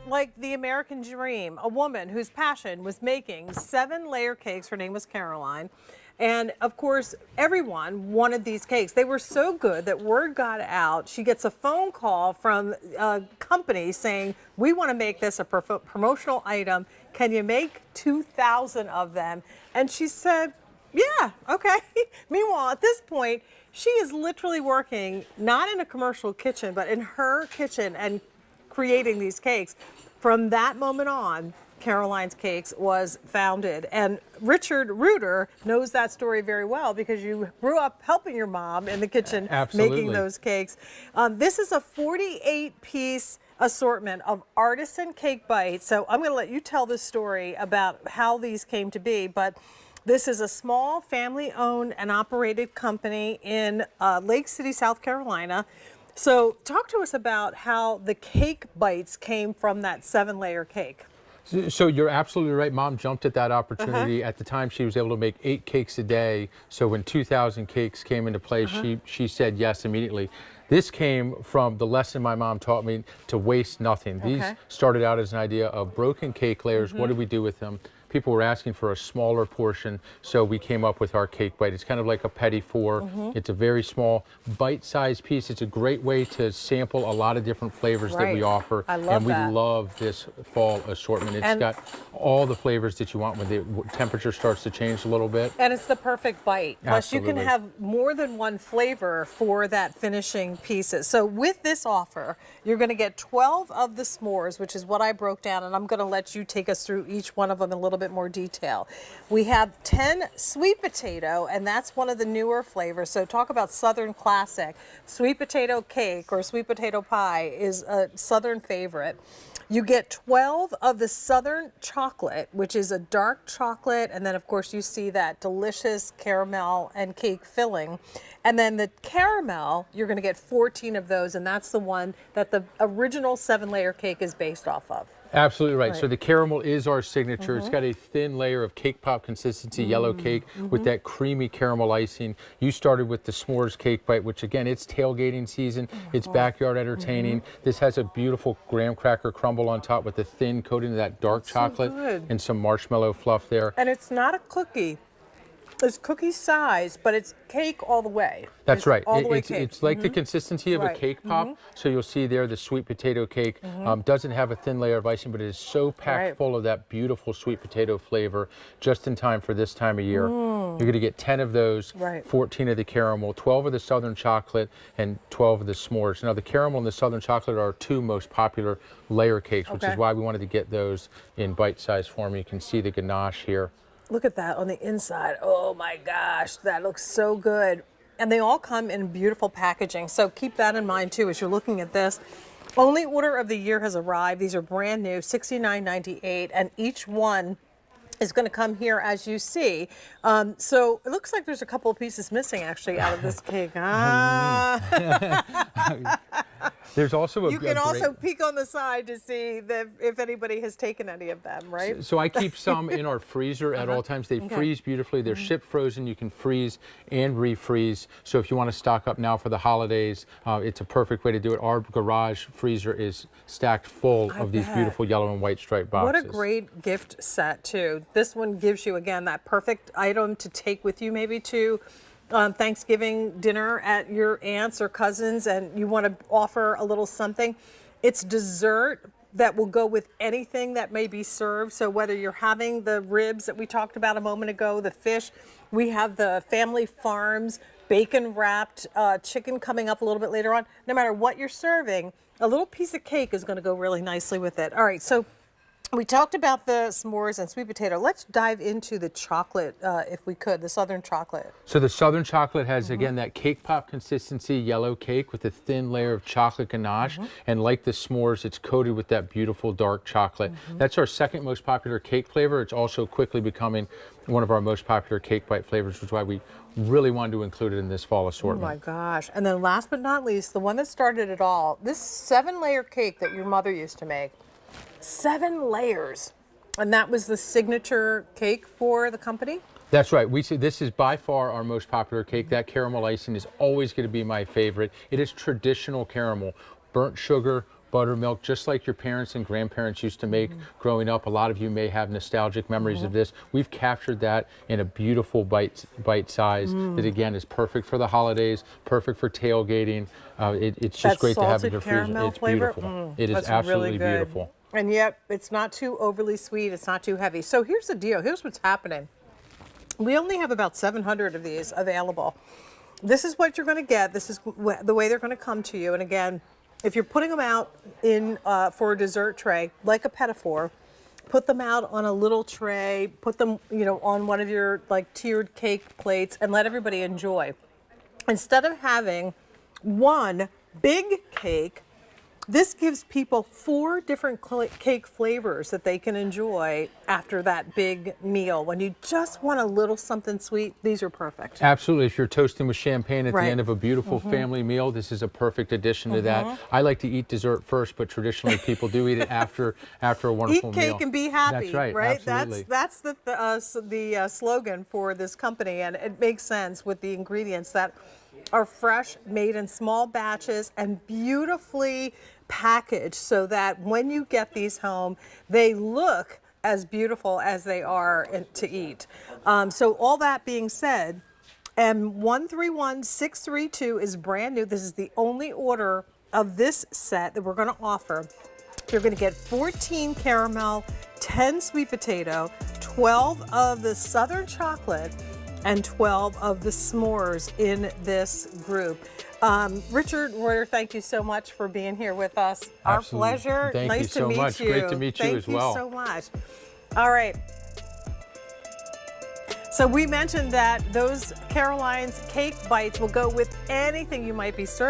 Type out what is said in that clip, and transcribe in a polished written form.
like the American dream, a woman whose passion was making 7-layer cakes. Her name was Caroline. And of course, everyone wanted these cakes. They were so good that word got out. She gets a phone call from a company saying, we want to make this a promotional item. Can you make 2,000 of them? And she said, yeah, okay. Meanwhile, at this point, she is literally working not in a commercial kitchen, but in her kitchen and creating these cakes. From that moment on, Caroline's Cakes was founded. And Richard Reuter knows that story very well because you grew up helping your mom in the kitchen making those cakes. This is a 48-piece assortment of artisan cake bites. So I'm going to let you tell the story about how these came to be. But this is a small family-owned and operated company in Lake City, South Carolina. So talk to us about how the cake bites came from that 7-layer cake. So you're absolutely right. Mom jumped at that opportunity. At the time, she was able to make 8 cakes a day. So when 2,000 cakes came into play, she said yes immediately. This came from the lesson my mom taught me to waste nothing. These started out as an idea of broken cake layers. What do we do with them? People were asking for a smaller portion, so we came up with our cake bite. It's kind of like a petit four. It's a very small, bite-sized piece. It's a great way to sample a lot of different flavors that we offer. I love that. And we love this fall assortment. It's got all the flavors that you want when the temperature starts to change a little bit. And it's the perfect bite. Plus, you can Absolutely. have more than one flavor for that finishing pieces. So with this offer, you're going to get 12 of the s'mores, which is what I broke down, and I'm going to let you take us through each one of them in a little bit more detail. We have 10 sweet potato, and that's one of the newer flavors. So talk about Southern classic. Sweet potato cake or sweet potato pie is a Southern favorite. You get 12 of the Southern chocolate, which is a dark chocolate, and then of course you see that delicious caramel and cake filling. And then the caramel, you're going to get 14 of those, and that's the one that the original 7-layer cake is based off of. Absolutely right. So the caramel is our signature. It's got a thin layer of cake pop consistency yellow cake with that creamy caramel icing. You started with the s'mores cake bite, which again, it's tailgating season. It's backyard entertaining. This has a beautiful graham cracker crumble on top with a thin coating of that dark chocolate and some marshmallow fluff there. And it's not a cookie. It's cookie size, but it's cake all the way. That's right. All the way cake. It's like the consistency of a cake pop. So you'll see there the sweet potato cake doesn't have a thin layer of icing, but it is so packed full of that beautiful sweet potato flavor just in time for this time of year. You're going to get 10 of those, 14 of the caramel, 12 of the Southern chocolate, and 12 of the s'mores. Now the caramel and the Southern chocolate are our 2 most popular layer cakes, which is why we wanted to get those in bite-sized form. You can see the ganache here. Look at that on the inside. Oh my gosh, that looks so good. And they all come in beautiful packaging. So keep that in mind too as you're looking at this. Only order of the year has arrived. These are brand new, $69.98, and each one is going to come here as you see. So it looks like there's a couple of pieces missing actually out of this cake. There's also a You can also peek on the side to see if anybody has taken any of them, right? So I keep some in our freezer at all times. They freeze beautifully. They're shipped frozen. You can freeze and refreeze. So if you want to stock up now for the holidays, it's a perfect way to do it. Our garage freezer is stacked full of these beautiful yellow and white striped boxes. What a great gift set too. This one gives you, again, that perfect item to take with you maybe to Thanksgiving dinner at your aunt's or cousin's, and you want to offer a little something. It's dessert that will go with anything that may be served. So whether you're having the ribs that we talked about a moment ago, the fish, we have the Family Farms bacon wrapped chicken coming up a little bit later on. No matter what you're serving, a little piece of cake is going to go really nicely with it. All right, so we talked about the s'mores and sweet potato. Let's dive into the chocolate, if we could, the Southern chocolate. So the Southern chocolate has, again, that cake pop consistency yellow cake with a thin layer of chocolate ganache. And like the s'mores, it's coated with that beautiful dark chocolate. That's our second most popular cake flavor. It's also quickly becoming one of our most popular cake bite flavors, which is why we really wanted to include it in this fall assortment. Oh my gosh. And then last but not least, the one that started it all, this 7-layer cake that your mother used to make. 7 layers. And that was the signature cake for the company? That's right. We see this is by far our most popular cake. That caramel icing is always going to be my favorite. It is traditional caramel, burnt sugar, buttermilk, just like your parents and grandparents used to make growing up. A lot of you may have nostalgic memories of this. We've captured that in a beautiful bite size that, again, is perfect for the holidays, perfect for tailgating. It's just That great to have in salted your freezer. caramel It's flavor, beautiful. It is that's absolutely really good. beautiful. And yet, it's not too overly sweet. It's not too heavy. So here's the deal. Here's what's happening. We only have about 700 of these available. This is what you're going to get. This is the way they're going to come to you. And again, if you're putting them out in for a dessert tray, like a petit four, put them out on a little tray, put them, on one of your like tiered cake plates, and let everybody enjoy. Instead of having one big cake, this gives people 4 different cake flavors that they can enjoy after that big meal. When you just want a little something sweet, these are perfect. Absolutely. If you're toasting with champagne at the Right. end of a beautiful family meal, this is a perfect addition to that. I like to eat dessert first, but traditionally people do eat it after a wonderful Eat meal. cake and be happy. That's right. Absolutely. That's the slogan for this company, and it makes sense with the ingredients that are fresh, made in small batches, and beautifully packaged so that when you get these home, they look as beautiful as they are to eat. So all that being said, M131632 is brand new. This is the only order of this set that we're going to offer. You're going to get 14 caramel, 10 sweet potato, 12 of the Southern chocolate, and 12 of the s'mores in this group. Richard Reuter, thank you so much for being here with us. Our Absolutely. pleasure. Thank nice you so to meet much. you. Great to meet you as well. Thank you so much. All right. So we mentioned that those Caroline's cake bites will go with anything you might be serving.